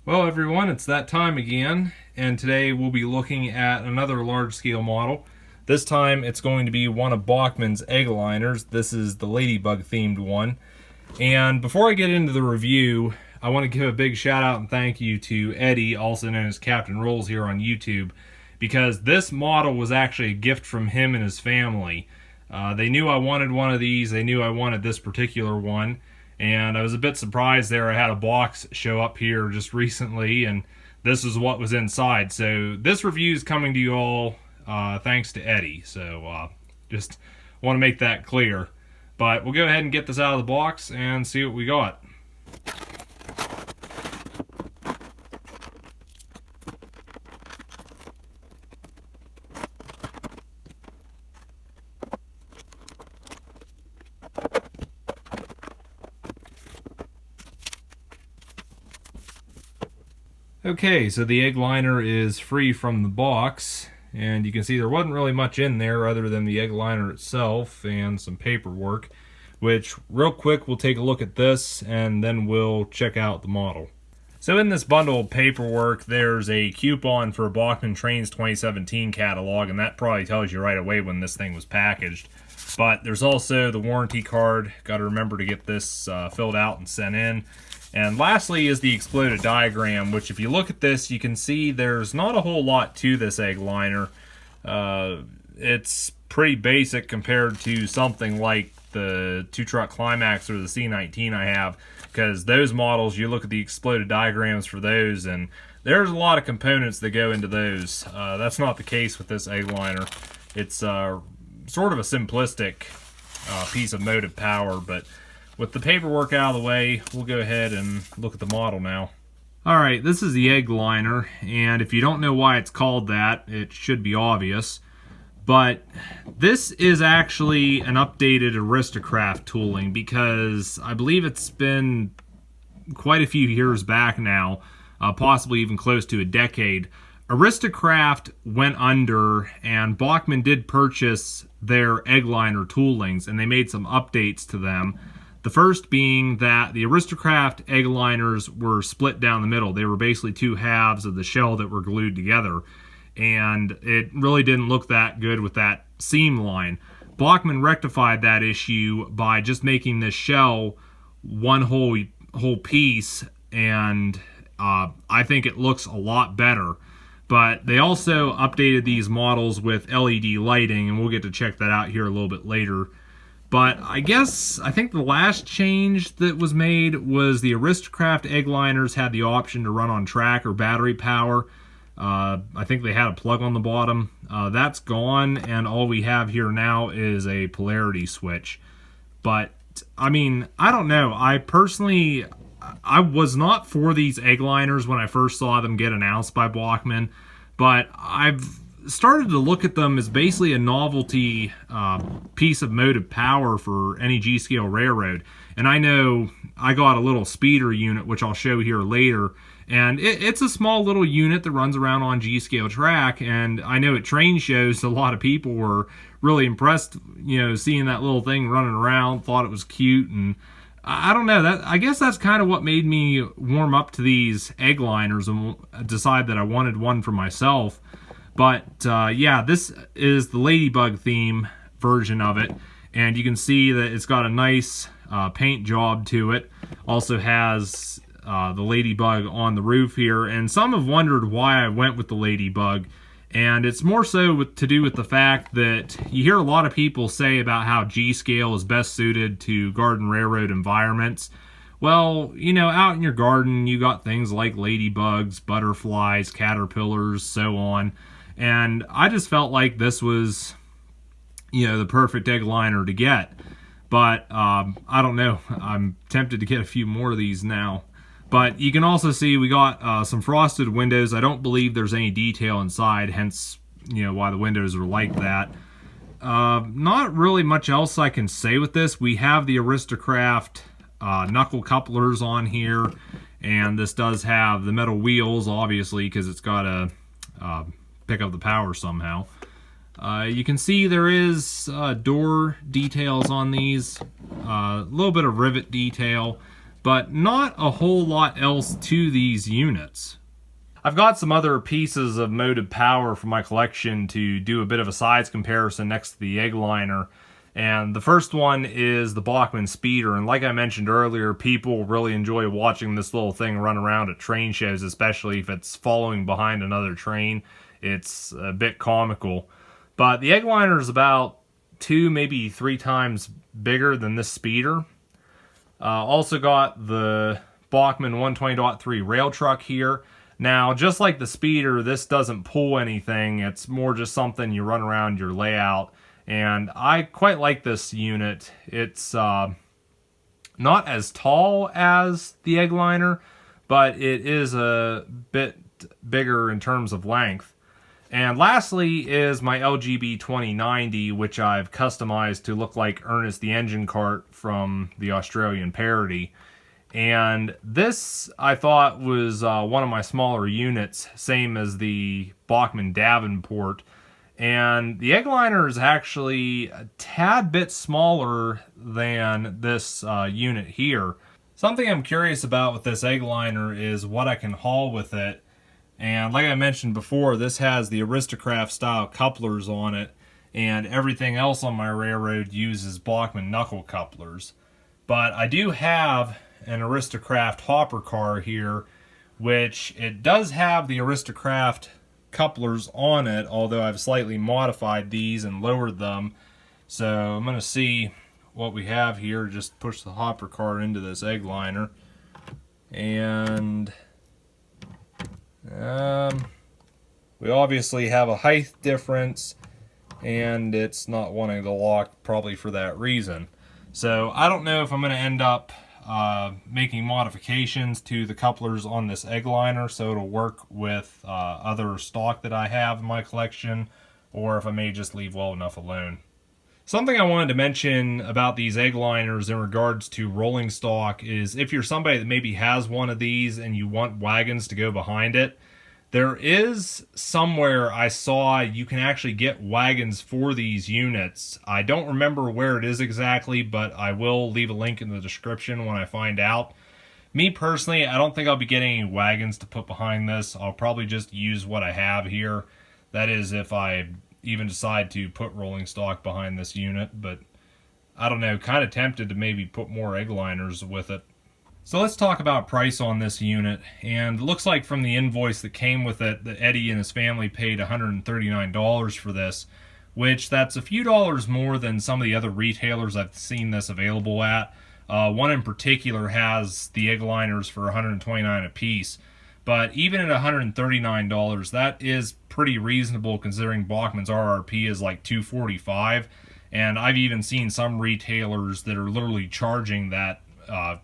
Well, everyone, it's that time again, and today we'll be looking at another large-scale model. This time it's going to be one of Bachmann's Eggliners. This is the Ladybug-themed one. And before I get into the review, I want to give a big shout-out and thank you to Eddie, also known as Captain Rolls here on YouTube, because this model was actually a gift from him and his family. They knew I wanted one of these. They knew I wanted this particular one. And I was a bit surprised there. I had a box show up here just recently, and this is what was inside. So this review is coming to you all thanks to Eddie. So just want to make that clear. But we'll go ahead and get this out of the box and see what we got. Okay, so the Eggliner is free from the box, and you can see there wasn't really much in there other than the Eggliner itself and some paperwork, which real quick we'll take a look at this and then we'll check out the model. So in this bundle of paperwork there's a coupon for Bachmann Trains 2017 catalog, and that probably tells you right away when this thing was packaged. But there's also the warranty card. Got to remember to get this filled out and sent in. And lastly is the exploded diagram, which if you look at this, you can see there's not a whole lot to this Eggliner. It's pretty basic compared to something like the 2-truck Climax or the C19 I have, because those models, you look at the exploded diagrams for those, and there's a lot of components that go into those. That's not the case with this Eggliner. It's sort of a simplistic piece of motive power, but with the paperwork out of the way, we'll go ahead and look at the model now. Alright, this is the Eggliner, and if you don't know why it's called that, it should be obvious. But this is actually an updated Aristo-Craft tooling, because I believe it's been quite a few years back now, possibly even close to a decade. Aristo-Craft went under, and Bachmann did purchase their Eggliner toolings, and they made some updates to them. The first being that the Aristo-Craft Eggliners were split down the middle. They were basically two halves of the shell that were glued together. And it really didn't look that good with that seam line. Bachmann rectified that issue by just making this shell one whole piece, and I think it looks a lot better. But they also updated these models with LED lighting, and we'll get to check that out here a little bit later. But I think the last change that was made was the Aristo-Craft Eggliners had the option to run on track or battery power. I think they had a plug on the bottom. That's gone, and all we have here now is a polarity switch. But, I mean, I don't know. I was not for these Eggliners when I first saw them get announced by Bachmann, but I've started to look at them as basically a novelty piece of motive power for any G-scale railroad. And I know I got a little speeder unit, which I'll show here later, and it's a small little unit that runs around on G-scale track, and I know at train shows a lot of people were really impressed, you know, seeing that little thing running around, thought it was cute, and I don't know, I guess that's kind of what made me warm up to these Eggliners and decide that I wanted one for myself. But yeah, this is the Ladybug theme version of it, and you can see that it's got a nice paint job to it. Also has the Ladybug on the roof here, and some have wondered why I went with the Ladybug, and it's more so to do with the fact that you hear a lot of people say about how G-scale is best suited to garden railroad environments. Well, you know, out in your garden you got things like ladybugs, butterflies, caterpillars, so on. And I just felt like this was, you know, the perfect Eggliner to get. But I don't know. I'm tempted to get a few more of these now. But you can also see we got some frosted windows. I don't believe there's any detail inside, hence, you know, why the windows are like that. Not really much else I can say with this. We have the Aristo-Craft knuckle couplers on here, and this does have the metal wheels, obviously, because it's got to pick up the power somehow. You can see there is door details on these, a little bit of rivet detail, but not a whole lot else to these units. I've got some other pieces of motive power from my collection to do a bit of a size comparison next to the Eggliner. And the first one is the Bachmann Speeder, and like I mentioned earlier, people really enjoy watching this little thing run around at train shows, especially if it's following behind another train. It's a bit comical. But the Eggliner is about 2, maybe 3 times bigger than this speeder. Also got the Bachmann 120.3 rail truck here. Now, just like the speeder, this doesn't pull anything. It's more just something you run around your layout. And I quite like this unit. It's not as tall as the Eggliner, but it is a bit bigger in terms of length. And lastly is my LGB 2090, which I've customized to look like Ernest the Engine Cart from the Australian parody. And this, I thought, was one of my smaller units, same as the Bachmann Davenport. And the Eggliner is actually a tad bit smaller than this unit here. Something I'm curious about with this Eggliner is what I can haul with it. And like I mentioned before, this has the Aristo-Craft style couplers on it, and everything else on my railroad uses Bachmann knuckle couplers. But I do have an Aristo-Craft hopper car here, which it does have the Aristo-Craft couplers on it, although I've slightly modified these and lowered them. So I'm going to see what we have here. Just push the hopper car into this Eggliner, and we obviously have a height difference, and it's not wanting to lock, probably for that reason. So I don't know if I'm going to end up making modifications to the couplers on this Eggliner so it'll work with other stock that I have in my collection, or if I may just leave well enough alone. Something I wanted to mention about these Eggliners in regards to rolling stock is if you're somebody that maybe has one of these and you want wagons to go behind it, there is somewhere I saw you can actually get wagons for these units. I don't remember where it is exactly, but I will leave a link in the description when I find out. Me personally, I don't think I'll be getting any wagons to put behind this. I'll probably just use what I have here. That is, if I even decide to put rolling stock behind this unit, but I don't know, kind of tempted to maybe put more Eggliners with it. So let's talk about price on this unit, and it looks like from the invoice that came with it that Eddie and his family paid $139 for this, which that's a few dollars more than some of the other retailers I've seen this available at. One in particular has the Eggliners for $129 a piece, but even at $139, that is pretty reasonable considering Bachmann's RRP is like $245, and I've even seen some retailers that are literally charging that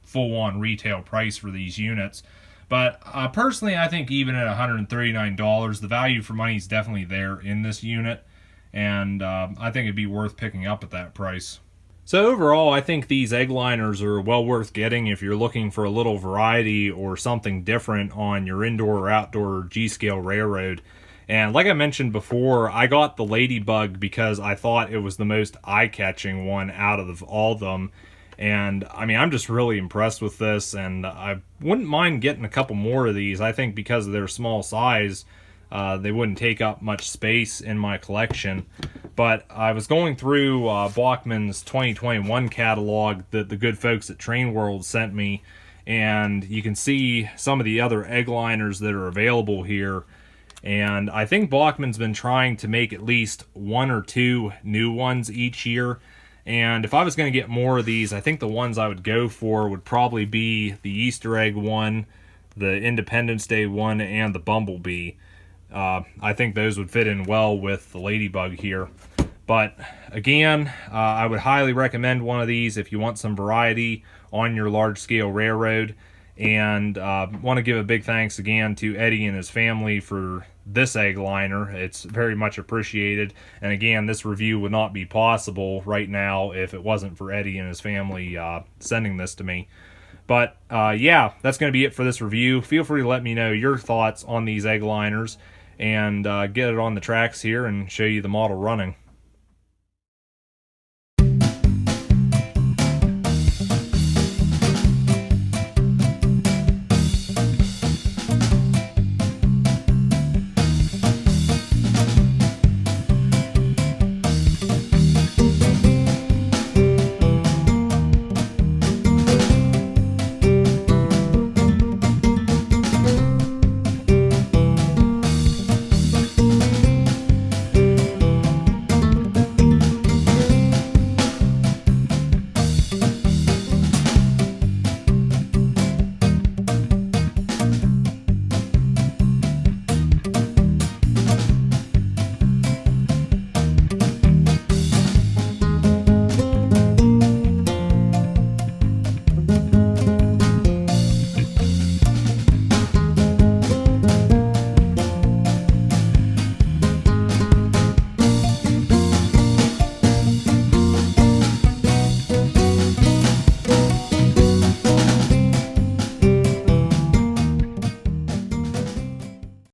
full-on retail price for these units. But personally, I think even at $139, the value for money is definitely there in this unit, and I think it'd be worth picking up at that price. So overall, I think these Eggliners are well worth getting if you're looking for a little variety or something different on your indoor or outdoor G-scale railroad. And like I mentioned before, I got the Ladybug because I thought it was the most eye-catching one out of all of them. And I mean, I'm just really impressed with this, and I wouldn't mind getting a couple more of these. I think because of their small size, they wouldn't take up much space in my collection. But I was going through Bachmann's 2021 catalog that the good folks at Train World sent me, and you can see some of the other Eggliners that are available here. And I think Bachmann's been trying to make at least 1 or 2 new ones each year. And if I was going to get more of these, I think the ones I would go for would probably be the Easter egg one, the Independence Day one, and the Bumblebee. I think those would fit in well with the Ladybug here. But again, I would highly recommend one of these if you want some variety on your large-scale railroad. And want to give a big thanks again to Eddie and his family for this Eggliner. It's very much appreciated. And again, this review would not be possible right now if it wasn't for Eddie and his family sending this to me. But yeah, that's going to be it for this review. Feel free to let me know your thoughts on these Eggliners and get it on the tracks here and show you the model running.